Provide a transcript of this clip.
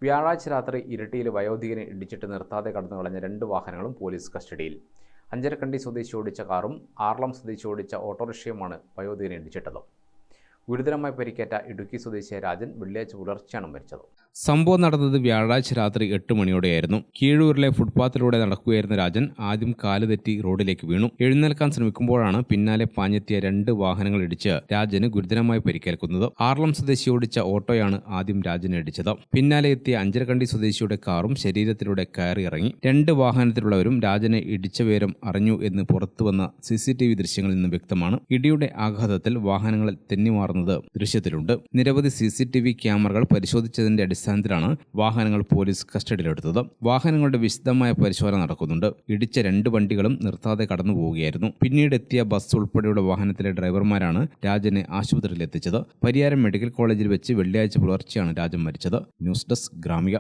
വ്യാഴാഴ്ച രാത്രി ഇരിട്ടിയിൽ വയോധികനെ ഇടിച്ചിട്ട് നിർത്താതെ കടന്നു കളഞ്ഞ 2 വാഹനങ്ങളും പോലീസ് കസ്റ്റഡിയിൽ. അഞ്ചരക്കണ്ടി സ്വദേശി ഓടിച്ച കാറും ആർളം സ്വദേശി ഓടിച്ച ഓട്ടോറിക്ഷയുമാണ് വയോധികനെ ഇടിച്ചിട്ടത്. ഗുരുതരമായി പരിക്കേറ്റ ഇടുക്കി സ്വദേശിയായ രാജൻ വെള്ളിയാഴ്ച പുലർച്ചെയാണ് മരിച്ചത്. സംഭവം നടന്നത് വ്യാഴാഴ്ച രാത്രി 8 മണിയോടെയായിരുന്നു. കീഴൂരിലെ ഫുട്പാത്തിലൂടെ നടക്കുകയായിരുന്ന രാജൻ ആദ്യം കാല് തെറ്റി റോഡിലേക്ക് വീണു. എഴുന്നേൽക്കാൻ ശ്രമിക്കുമ്പോഴാണ് പിന്നാലെ പാഞ്ഞെത്തിയ 2 വാഹനങ്ങൾ ഇടിച്ച് രാജന് ഗുരുതരമായി പരിക്കേൽക്കുന്നത്. ആർളം സ്വദേശി ഓടിച്ച ഓട്ടോയാണ് ആദ്യം രാജനെ ഇടിച്ചത്. പിന്നാലെ എത്തിയ അഞ്ചരക്കണ്ടി സ്വദേശിയുടെ കാറും ശരീരത്തിലൂടെ കയറി ഇറങ്ങി. 2 വാഹനത്തിലുള്ളവരും രാജനെ ഇടിച്ച വിവരം അറിഞ്ഞു എന്ന് പുറത്തുവന്ന CCTV ദൃശ്യങ്ങളിൽ നിന്ന് വ്യക്തമാണ്. ഇടിയുടെ ആഘാതത്തിൽ വാഹനങ്ങൾ തെന്നിമാറുന്നത് ദൃശ്യത്തിലുണ്ട്. നിരവധി CCTV ക്യാമറകൾ പരിശോധിച്ചതിന്റെ അടിസ്ഥാനത്തിലാണ് വാഹനങ്ങൾ പോലീസ് കസ്റ്റഡിയിലെടുത്തത്. വാഹനങ്ങളുടെ വിശദമായ പരിശോധന നടക്കുന്നുണ്ട്. ഇടിച്ച 2 വണ്ടികളും നിർത്താതെ കടന്നുപോവുകയായിരുന്നു. പിന്നീട് എത്തിയ ബസ് ഉൾപ്പെടെയുള്ള വാഹനത്തിലെ ഡ്രൈവർമാരാണ് രാജനെ ആശുപത്രിയിൽ എത്തിച്ചത്. പരിയാരം മെഡിക്കൽ കോളേജിൽ വെച്ച് വെള്ളിയാഴ്ച പുലർച്ചെയാണ് രാജൻ മരിച്ചത്. News desk Gramika.